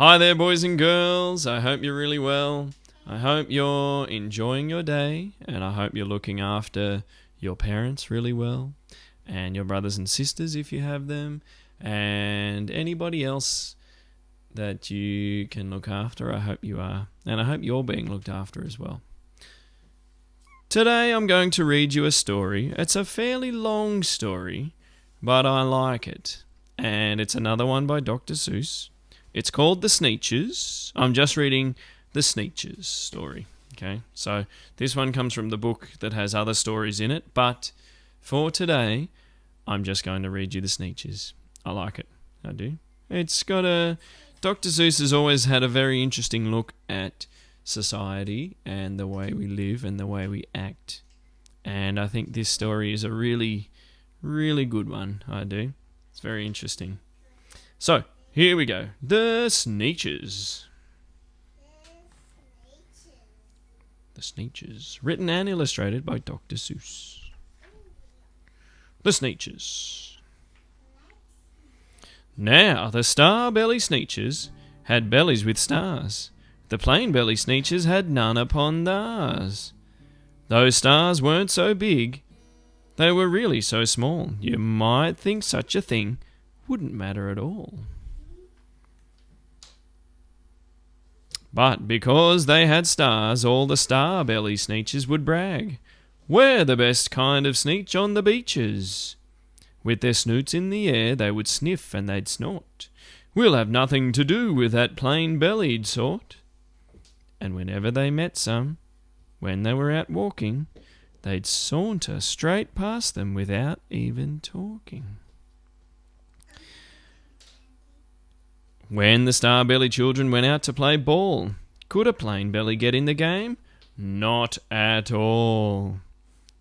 Hi there, boys and girls. I hope you're really well. I hope you're enjoying your day, and I hope you're looking after your parents really well, and your brothers and sisters if you have them, and anybody else that you can look after. I hope you are, and I hope you're being looked after as well. Today I'm going to read you a story. It's a fairly long story, but I like it, and it's another one by Dr. Seuss. It's called The Sneechers. I'm just reading the Sneechers story. Okay, so this one comes from the book that has other stories in it, but for today, I'm just going to read you The Sneechers. I like it. I do. It's got a... Dr. Seuss has always had a very interesting look at society and the way we live and the way we act. And I think this story is a really, really good one. I do. It's very interesting. So, here we go. The Sneechers. The Sneechers. Written and illustrated by Dr. Seuss. The Sneechers. Now, the star-belly Sneechers had bellies with stars. The plain-belly Sneechers had none upon theirs. Those stars weren't so big. They were really so small. You might think such a thing wouldn't matter at all. But because they had stars, all the star-belly Sneechers would brag. We're the best kind of Sneech on the beaches. With their snoots in the air, they would sniff and they'd snort. We'll have nothing to do with that plain-bellied sort. And whenever they met some, when they were out walking, they'd saunter straight past them without even talking. When the star-belly children went out to play ball, could a plain belly get in the game? Not at all.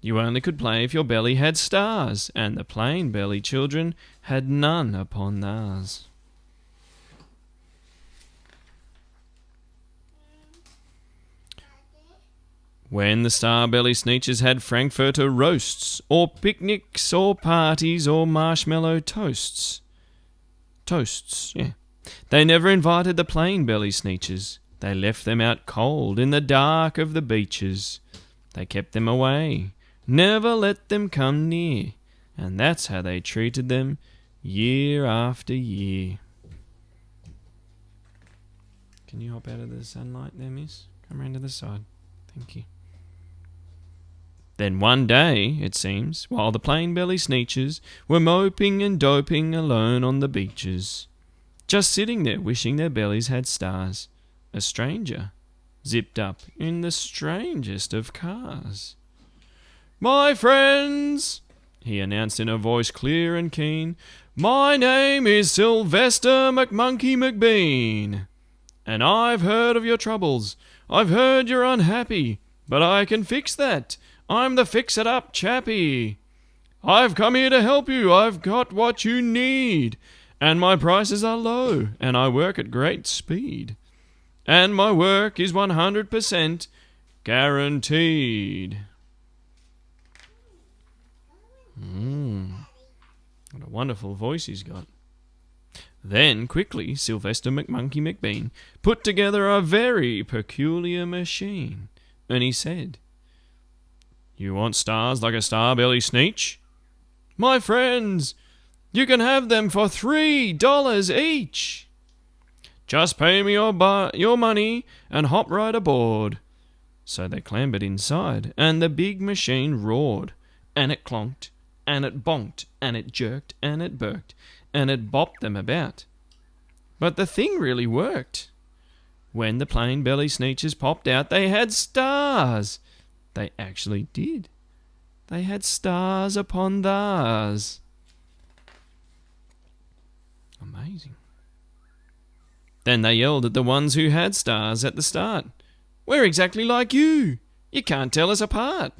You only could play if your belly had stars, and the plain belly children had none upon theirs. When the star-belly Sneechers had frankfurter roasts, or picnics, or parties, or marshmallow toasts. Toasts, yeah. They never invited the plain-belly Sneechers. They left them out cold in the dark of the beaches. They kept them away, never let them come near, and that's how they treated them year after year. Can you hop out of the sunlight there, miss? Come round to the side. Thank you. Then one day, it seems, while the plain-belly Sneechers were moping and doping alone on the beaches, just sitting there wishing their bellies had stars, a stranger zipped up in the strangest of cars. "My friends," he announced in a voice clear and keen, "my name is Sylvester McMonkey McBean, and I've heard of your troubles. I've heard you're unhappy, but I can fix that. I'm the fix-it-up chappie. I've come here to help you. I've got what you need. And my prices are low, and I work at great speed. And my work is 100% guaranteed." What a wonderful voice he's got. Then, quickly, Sylvester McMonkey McBean put together a very peculiar machine, and he said, "You want stars like a star-belly Sneech? My friends, you can have them for $3 each. Just pay me your money and hop right aboard." So they clambered inside, and the big machine roared, and it clonked, and it bonked, and it jerked, and it burked, and it bopped them about. But the thing really worked. When the plain-belly Sneechers popped out, they had stars. They actually did. They had stars upon theirs. Amazing. Then they yelled at the ones who had stars at the start. "We're exactly like you. You can't tell us apart.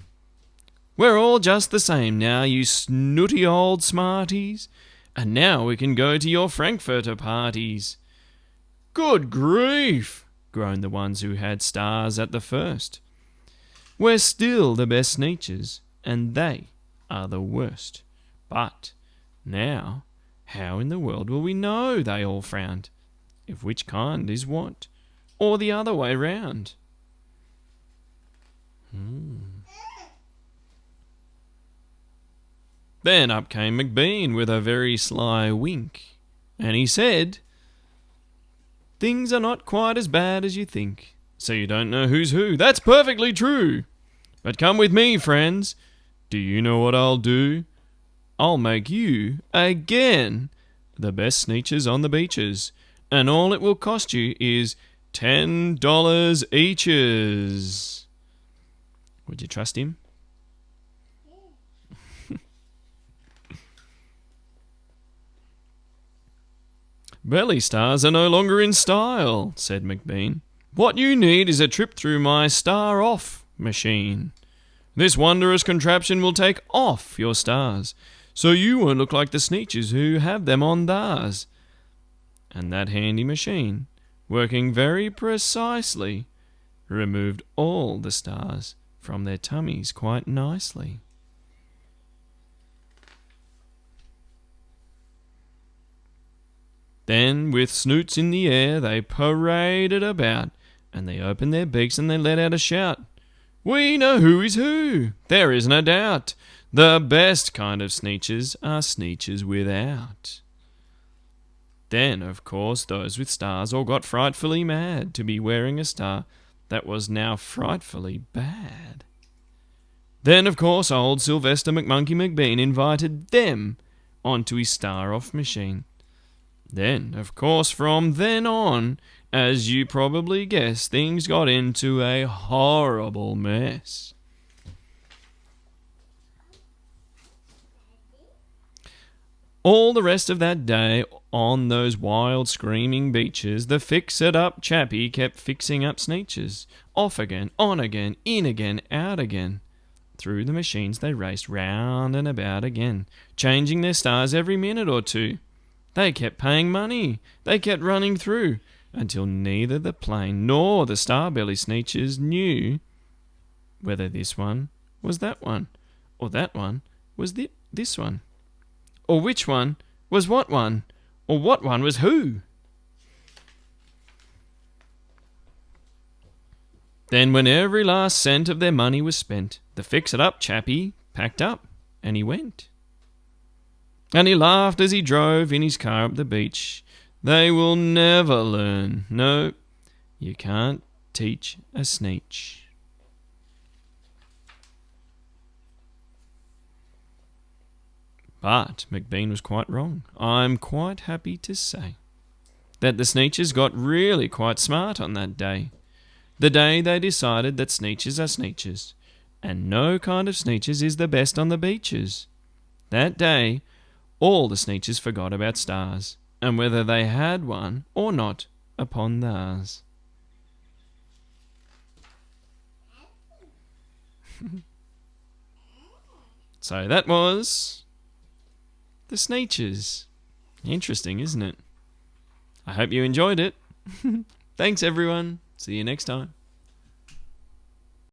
We're all just the same now, you snooty old smarties. And now we can go to your frankfurter parties." "Good grief," groaned the ones who had stars at the first. "We're still the best Sneechers, and they are the worst. But now, how in the world will we know?" they all frowned. if which kind is what, or the other way round. Then up came McBean with a very sly wink, and he said, "Things are not quite as bad as you think, so you don't know who's who. That's perfectly true. But come with me, friends. Do you know what I'll do? I'll make you, again, the best Sneechers on the beaches, and all it will cost you is $10 eaches." Would you trust him? "Belly stars are no longer in style," said McBean. "What you need is a trip through my star-off machine. This wondrous contraption will take off your stars, so you won't look like the Sneechers who have them on theirs." And that handy machine, working very precisely, removed all the stars from their tummies quite nicely. Then, with snoots in the air, they paraded about, and they opened their beaks and they let out a shout. "We know who is who, there isn't a doubt. The best kind of Sneechers are Sneechers without." Then, of course, those with stars all got frightfully mad to be wearing a star that was now frightfully bad. Then, of course, old Sylvester McMonkey McBean invited them onto his star-off machine. Then, of course, from then on, as you probably guessed, things got into a horrible mess. All the rest of that day, on those wild screaming beaches, the fix-it-up chappie kept fixing up Sneechers. Off again, on again, in again, out again. Through the machines they raced round and about again, changing their stars every minute or two. They kept paying money. They kept running through, until neither the plain nor the Starbelly Sneechers knew whether this one was that one, or that one was this one, or which one was what one, or what one was who. Then, when every last cent of their money was spent, the fix-it-up chappie packed up, and he went. And he laughed as he drove in his car up the beach. They will never learn. No, you can't teach a Sneech. But McBean was quite wrong. I'm quite happy to say that the Sneechers got really quite smart on that day. The day they decided that Sneechers are Sneechers, and no kind of Sneechers is the best on the beaches. That day, all the Sneechers forgot about stars, and whether they had one or not upon theirs. So that was the Sneechers. Interesting, isn't it? I hope you enjoyed it. Thanks, everyone. See you next time.